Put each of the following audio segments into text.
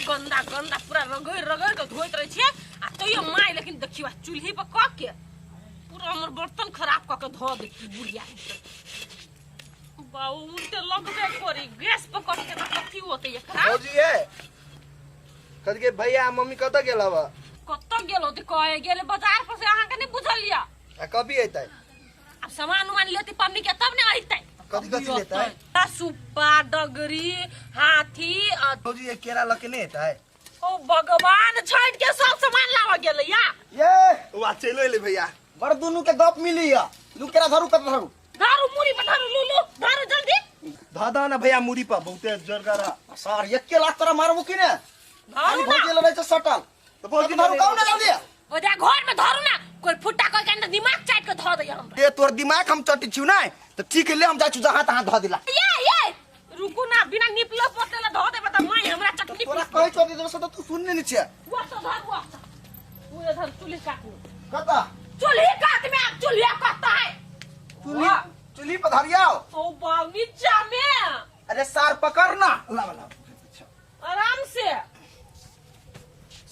गंदा गंदा पूरा रगड़ रगड़ के धोइत रहे छे आ तो ये माय लेकिन देखिबा चूल्ही पर क के पूरा हमर बर्तन खराब क के धो दे बुढ़िया बाऊ उल्टे लगबे करी गैस पकड़ के कथी होते ये खराब भौजी है कद के भैया मम्मी कत गेलवा कत गेलो त कहे गेले बाजार पर से अहाँ के नहीं बुझलिया कभी अतै अब सामान उमान लेती पम्मी के तब ने अइतै कथी कथी लेतै सुप्पा डगरी हाथी भौजी ये केरा लके नहीं अतै ओ भगवान छठ के सब सामान लावा गेले या ये वा चलो ले भैया बर दुनु के गप मिलिया लू केरा धरू कत धरू धारू मुरी पर धारू लुलु धारू जल्दी धादा ना भैया मुरी पर बहुते जरगरा सर 1 लाख तोरा मारबो कि ने धारू ना भौजी लड़े छ सटल तो भौजी धरू कौन ना दे ओजा घर में धारू ना कोई फुट्टा कोई के अंदर दिमाग चाट के धो दे हम ये तोर दिमाग हम चटी छु ना तो ठीक ले हम जाचू जहां तहां धो दिला ये रुकू ना बिना निपला पोतले धो दे बता माई हमरा चटनी तोरा कहि चोरी दे तो तू सुनने नहीं छे वो तो धर वो पूरे धर चुली काट कता चुली काट में आप चुली काटता है चुली पर धरिया ओ बाव नीचा में अरे सार पकड़ ना ला आराम से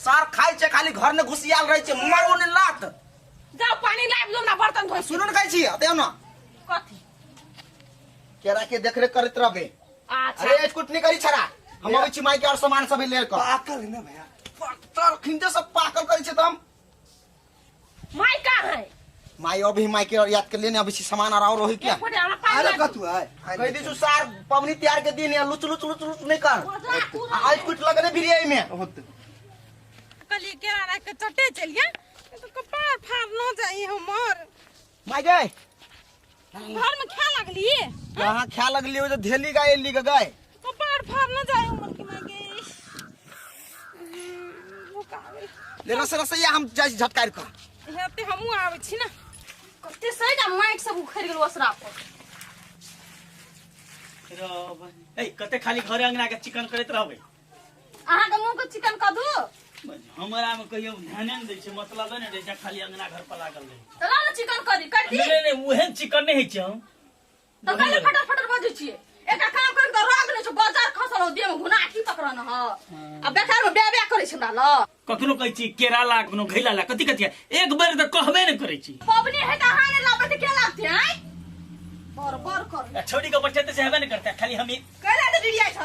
सार खाई छे खाली घर में घुसियाल रहे छे मारो ने लात जाओ पानी लाइब लो ना बर्तन धोई सुनो न खाई छी आते ना कथी केरा के देखरेख करत रहबे अच्छा अरे कुछ नहीं करी छरा हम अबै छी माई के और सामान सब ले कर पाकल है ना भैया पाकल खिंजे सब पाकल करी छे तम माई का है माई अभी माई के और याद कर लेने अभी सामान और होई क्या एक हमरा पानी अरे लाइब कथु है कह दी सार पवनी तैयार के दिन लुच लुच लुच लुच नहीं कर आज कुछ लगने भी रही में कली केरा रख के चटे चलिए तो कपार फाड़ न जाई हमर माई गए घर में खा लगली यहाँ ख्याल लगली हो जो धेली गाय ली गए कपार फाड़ न जाई हमर की मागे भुकावे ले रसैया हम जाई झटकार कर हेते हमहु आबै छी ना कते सही ना माइक सब उखड़ गेल वसरा पर ए कते खाली घरे अंगना के चिकन करत रहबे अहाँ के मुंह के चिकन क दू हमरा में कहियो ध्यान नहीं दै छै मतलब नहीं दै छै खाली अंगना घर पर लागल रहे चला ना चिकन कर दी नहीं ओहन चिकन नहीं है छै हम तो कले फटर फटर बजै छिए एका काम कर के राग नै छ बाजार खसल हो देह में घुना की पकड़न ह अब बेकार में बे करै छै हमरा ल कखनो कहै छी केरा ला कखनो घैला ला कथि कथि एक बार त कहबे नहीं करै छी पबनी है त अहाँ ने लाबे त के लागते हैं बर कर छोड़ी के बच्चे से हेबे नहीं करता खाली हम कला त डिरिया छ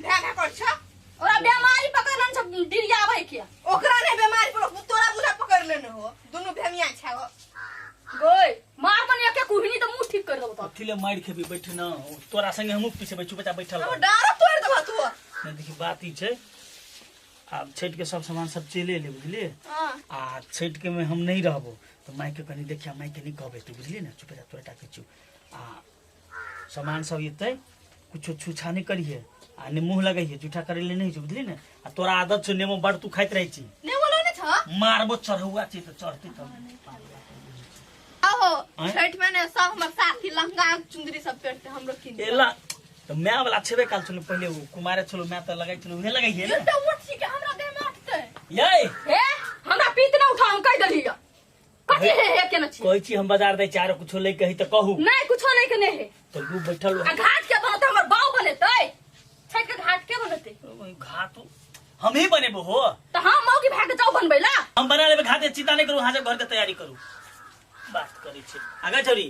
ध्यान कर छ और बीमारी पकड़न छ डिरिया आबै के ओकरा ने बीमारी पर तोरा बुला पकड़ लेने हो दोनों भेमिया छ गोय मार बन के कुहनी त मुंह ठीक कर देबो त अथिले मार खेबी बैठ न तोरा संगे हमहु पीछे चुपचाप बैठल अब डारा तोड़ देबो तू नहीं देखी बात ई छै अब छठ के सब सामान सब चले ले बुझलिए आ छठ के में हम नहीं रहबो तो माई के कनी देखिया माई के नहीं कहबे तू बुझलिए ना चुपचाप तोरा टाके छु आ सामान सब एतै कुछ छुछा नहीं करिए आ ने मुंह लगाइए जूठा करे ले नहीं बुझली ना आ तोरा आदत छ नेमो बड़ तू खाइत रही छी ने बोलो ने छ मारबो चढ़ौआ छी तो चढ़ती तब आहो छठ में ने सब हमर साथी लहंगा चुंदरी सब पहनते हम लोग किन एला तो मैं वाला छेबे काल चलो पहले वो कुमारे चलो मैं तो लगाई चलो उहे लगाइए ना तो उठी के हमरा देह में अटते ये हे हमरा पीत न उठा हम कह दलिया कथि हे के न छी कोई छी हम बाजार दे चारो कुछो ले कही त कहू नहीं कुछो नहीं के नहीं है तो तू बैठल आ घाट के बनत हमर बाऊ बनेतै छठ के घाट के बनते घाट हम ही बनेबो हो तो हम मौगी के भाग जाऊ बनबैला हम बना लेबे घाटे चिंता नहीं करू हां घर के तैयारी करू बात करी छी आगे छोरी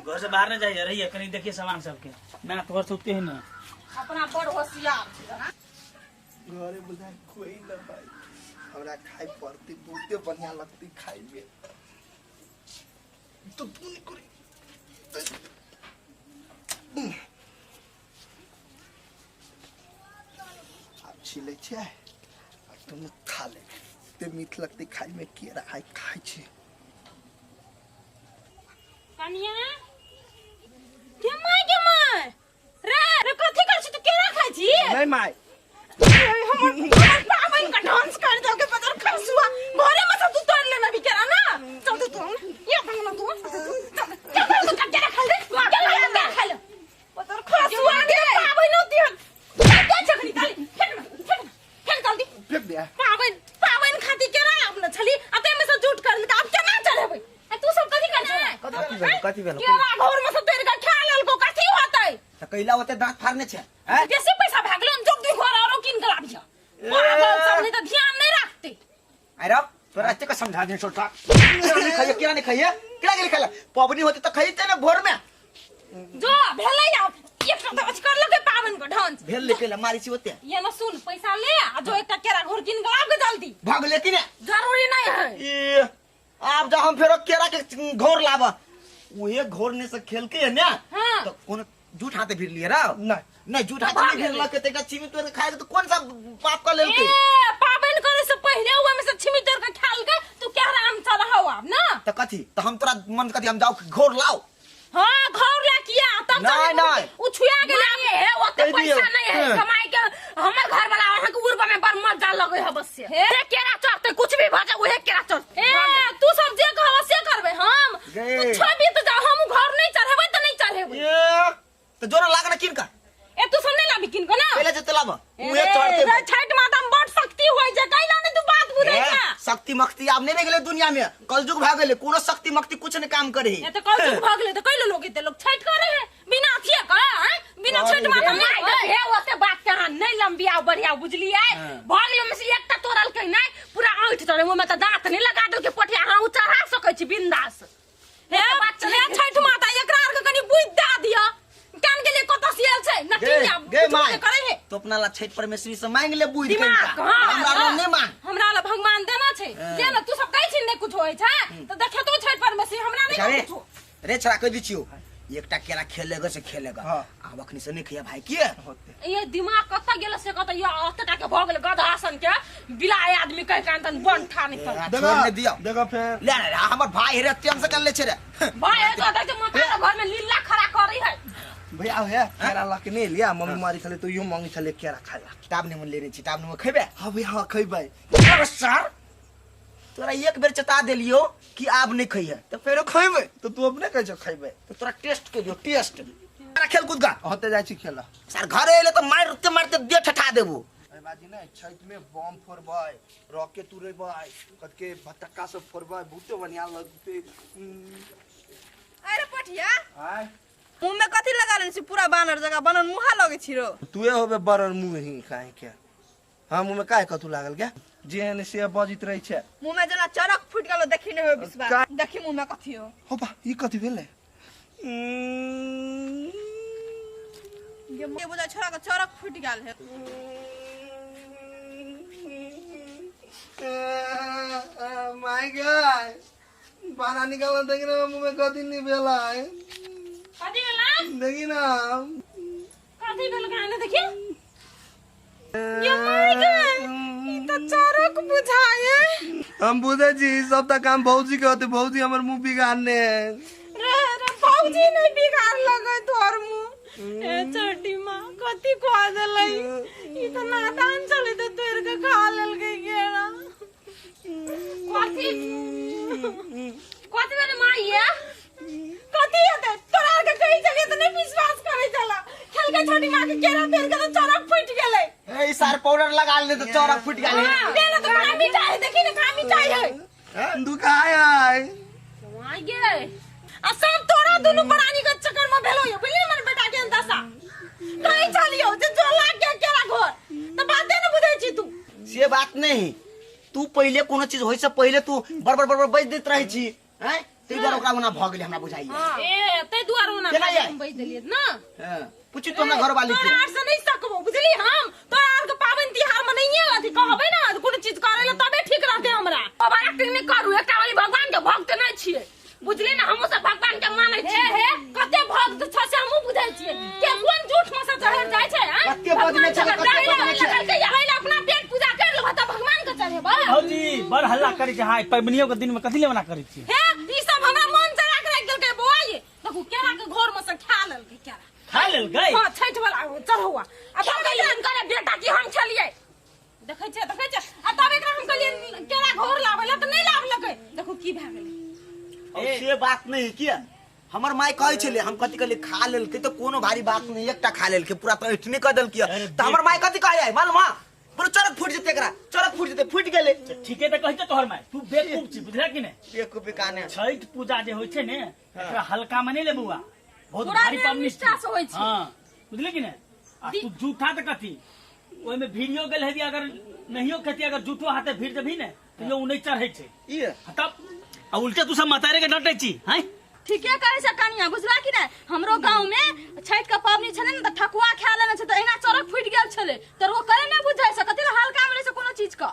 घर से बाहर न जाइए रहिए कहीं देखिए सामान सबके मैं तो घर से उठते ही ना अपना बड़ होशियार घरे बुझाई कोई ना भाई हमरा खाई पड़ती बहुते बढ़िया लगती खाई में तो तू नहीं करी आप छिले छे अब तुम खा ले ते मीठ लगती खाई में केरा खाई खाई छे कनिया के माय रे कथि कर छी तू केरा खाइ छी नहीं माय हम पावन का डांस कर दो के पतर खसुआ घरे में सब तू तोड़ लेना भी केरा ना चल तू ये बंगला तू चल का केरा खा ले केरा खा ले पतर खसुआ के पावन होती है क्या चकनी काली फेंक कर दी फेंक दिया पावन खाती केरा अपना छली अते में से झूठ कर ले अब केना चले भाई तू सब कथि कर छै कथी भेल केरा घर में सब तेरे का खा लेल को कथि होतै त कैला होते दांत फाड़ने छे कैसे पैसा भागलो हम जब दी घर आरो किन के लाबिया ए समझा दे छोटा केरा नहीं खाइए केरा के खाइला पबनी होती तो खाइते ना भोर में जो भेलै अब एक तो कर लगे पावन को ढंग भेल लेके ला मारी छी होते ये ना सुन पैसा ले आ जो एक केरा घोर किन के लाग जल्दी भाग ले कि ने जरूरी नहीं है ए आप जा हम फेरो केरा के घोर लावा ओए घोर ने से खेल के ना हाँ। तो कौन झूठ हाथे फिर लिए रा नहीं झूठ हाथे नहीं फिर लके तेका चिमी तोर खाए तो कौन सा पाप कर लेलके ए पावन करे से पहले हुआ में से छिमी तोर के खाल के तू क्या आराम से रहो अब ना तो कथी तो हम तोरा मन कथी हम जाओ घोर लाओ हां घर ला किया तब नहीं उ छुआ गेला है ओते कह दियो। पैसा नहीं है हाँ। कमाई के हमर घर वाला वहां के उर्बा में बर मजा लगे है बस से हे केरा चढ़ते कुछ भी भजे उहे केरा चढ़ ए तू सब जे कहवा से करबे हम गे। तू छबी तो जा हम घर नहीं चढ़ेबे तो नहीं चढ़ेबे ये तो जोरा लागना किन का ए तू सब नहीं लाबी किन को ना पहले जे तलाब उहे चढ़ते रे छठ माता में बड़ शक्ति होय जे कैला ने तू बात बुझै ए, छा शक्ति मक्ति आब नहीं रह गेले दुनिया में कलयुग भाग गेले कोनो शक्ति मक्ति कुछ नहीं काम करे ए तो कल तू भाग ले तो कैलो लोग इते लोग छठ करे है बिना अथिए का हैं बिना छठ माता नहीं हे ओते बात कहां नहीं लंबिया बढ़िया बुझलिए भाग ले में से एकटा तोरल के नहीं पूरा आंठ चढ़े मुंह में तो दांत नहीं लगा दो के पटिया हां चढ़ा सकै छी बिंदास हे छठ माता एकरा आर के कनी बुझ दा दिया कान के लिए कत सियल छै नटिया गे माय करे है तो अपना ला छठ परमेश्वरी से मांग ले बुझ दिमाग हमरा ला नहीं मांग हमरा ला भगवान देना छै जे ना तू सब कहै छी नहीं कुछ होय छै तो देखे तो छठ परमेश्वरी हमरा नहीं कुछ रे छोरा कह दी छियो एकटा केरा खेलेगा से खेलेगा हाँ। आब अखनी से नहीं खिया भाई के ये दिमाग कत गेल से कत ये अतटा के भ गेल गधासन के बिलाय आदमी कह के अंतन बन ठानी कर छोड़ने दिया देखा फिर ले रे हमर भाई रे टेम से कर ले छे रे भाई है तो देख माता के घर में लीला खड़ा करी है भैया है केरा ला के नहीं लिया मम्मी मारी खले तो यूं मांगी खले केरा खाला किताब ने मन ले रे किताब ने खेबे हां भैया हां खइबै अरे सर तोरा एक बेर चता देलियो कि आब नहीं खइहे तो फेरो खइबै तो तू अपने कह छ खइबै तो तोरा टेस्ट के दियो टेस्ट अरे खेल कूद का होते जाय छी खेला सर घर एले तो मारते मारते दे ठठा देबो अरे बाजी ना छठ में बम फोड़बै रॉकेट उड़ेबै कत के भटक्का सब फोड़बै बहुते बढ़िया लगते अरे पठिया हाय मुंह में कथी लगा लेन छी पूरा बानर जगह बनन मुहा लगे छी रो तूए होबे बरन मुंह ही काहे के हां मुंह में काहे कथु लागल के जेहन से बजित रही छे मुंह में जना चरक फुट गेलो देखि नै हो विश्वास देखि मुंह में कथी हो हो बा ई कथि भेले ये बुझा छोरा के चरक फुट गेल है माय गॉड बाहर निकाल देखि ना मुंह में कथि नहीं भेला कथी भेला देखि ना कथी भेल काने देखियो ये माय गॉड ई तो चरक बुझाए हम बुझे जी सब तक काम भौजी के होते भौजी हमर मुंह बिगाड़ने रे रे भौजी नहीं बिगाड़ लगे तोर मुंह ए छोटी मां कथी खा देलै ई तो नादान चले तो तोर के खा लेल गई गेरा कथी कथी मेरे मां ये कथी है तोरा के कहीं जगह तो नहीं विश्वास करे चला खेल के छोटी मां के केरा पेर के तो चरक फुट गेलै ए सार पाउडर लगा ले तो चौरा फुट गेल ले ले तो बड़ा मिठाई देखी ना का मिठाई है दुखाय आय वहां गे आ सब तोरा दोनों प्राणी के चक्कर में भेलो ये बुझली मन बेटा के दशा कहीं चलियो जे जो लाग गया केरा घर तो बाते न बुझै छी तू से बात नहीं तू पहले कोनो चीज होय से पहले तू बड़ बड़ बज देत रही छी हैं ते बार ओकरा बना भ गेले हमरा बुझाइए ए ते दुआर ओना केना ये? हम बेच देलिए ना हां पूछी तो हमरा घर वाली के तोरा आर से नहीं सकबो बुझली हम तोरा आर के पावन तिहार में नहीं अथी कहबै ना कोनो चीज करे ले तबे ठीक रहते हमरा अब एक्टिंग नहीं करू एकटा वाली भगवान के भक्त नहीं छिए बुझली ना हमहु सब भगवान के मानै छी हे कते भक्त छ से हमहु बुझै छिए के कोन झूठ में से चढ़ जाय छै हैं कते बदले छै कते बदले छै के यही अपना पेट पूजा कर लो त भगवान के चढ़ेबा भौजी बड़ हल्ला करै छै हां पबनियों के दिन में कथी ले मना करै छी हे ई सब हमरा मन चढ़ा के रख देलकै बौआ ये देखू केरा के घर में से खा लेलकै केरा खा लेल गई हां छठ वाला चढ़ौआ अब हम कहलिए करे बेटा की हम छलिए देखै छै आ तब एकरा हम कहलिए केरा घर लाबै ला त नहीं लावलकै देखू की भए गेलै अब से बात नहीं किया हमर माय कहै छले हम कथि कहले खा लेल के तो कोनो भारी बात नहीं एकटा खा लेल के पूरा तो इतने कह देल किया त हमर माय कथि कहै मालूम हां पूरा चरक फुट जते एकरा चरक फुट जते फुट गेले ठीके त कहै छै तोहर माय तू बेवकूफ छी बुझला कि नहीं एक बिकाने छठ पूजा जे होय छै ने एकरा हल्का में नहीं ले बुआ बहुत पूरा भारी पाबनि निष्ठा से होय छै हां बुझली कि नहीं आ तू झूठा त कथी ओय में वीडियो गेल हेदी अगर नहियो खेती अगर झूठो हाथे भीड़ देबी ने तो ये उन्हें चढ़े छे ये तब आ उल्टे तू सब मतारे के डटे छी हैं ठीके कहे से कनिया बुझला कि नहीं हमरो गांव में छठ का पावनी छले न त ठकुआ खा लेने छ त एना चरक फुट गेल छले त वो करे न बुझाय से कते हल्का में से कोनो चीज का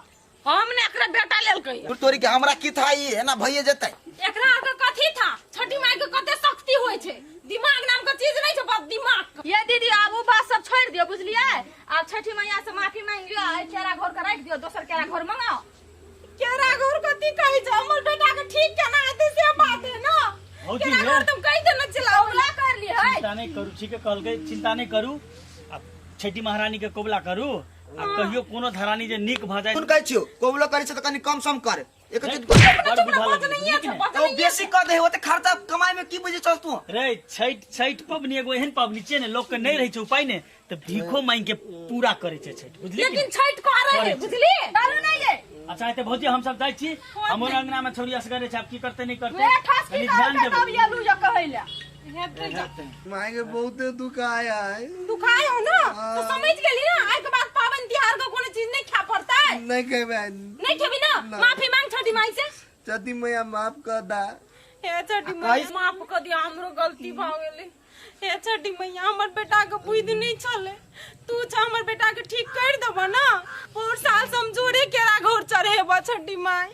हमने एकरा बेटा लेल कही तू तोरी के हमरा की था ये है ना भइए जतै एकरा आगे कथी था छठी माई के कते शक्ति होय छे दिमाग नाम का चीज नहीं छे बस दिमाग ये दीदी अब वो बात सब छोड़ दियो बुझलिए अब छठी मैया से माफी मांग लियो आ केरा घर का राख दियो दोसर केरा घर मंगाओ केरा घर कथी कहि छ हमर बेटा के ठीक केना आते से बात है ना हौजी केरा घर तुम कहि देना चलाओ कोबला कर लिए है चिंता नहीं करू ठीक है कहल गई चिंता नहीं करू अब छठी महारानी के कोबला करू आ कहियो कोनो धरानी जे नीक भ जाय सुन कहै छियो कोबलो करै छ त कनी कम सम कर एक चीज बड़ बुझा लगे तो बेसी कर दे होते खर्चा कमाई में की बुझे चल तू रे छठ पबनी एगो एहन पबनी छै ने लोग के नहीं रहे छै उपाय ने त भीखो मांग के पूरा करे छै छठ बुझली लेकिन छठ को आ रहे बुझली डालू नहीं ये अच्छा एते भौजी हम सब जाय छी हमर अंगना में छोरी असगरे छै अब की करते नहीं करते वे ठस की कनी ध्यान कर तब देबो ये लू जो कहैला माई के बहुते दुखाया है दुखाए हो ना तो समझ गेली ना आइ के बाद पावन त्योहार का कोनो चीज नहीं खा पड़ता है नहीं कहबे नहीं खेबी ना माफी मांग छठी माई से छठी मैया माफ कर दा हे छठी मैया माफ कर दिया हमरो गलती भ गेलै हे छठी मैया हमर बेटा के बुद्धि नहीं चले तू छ हमर बेटा के ठीक कर देबा ना और साल समझोरे केरा घर चढ़ेबा छठी माई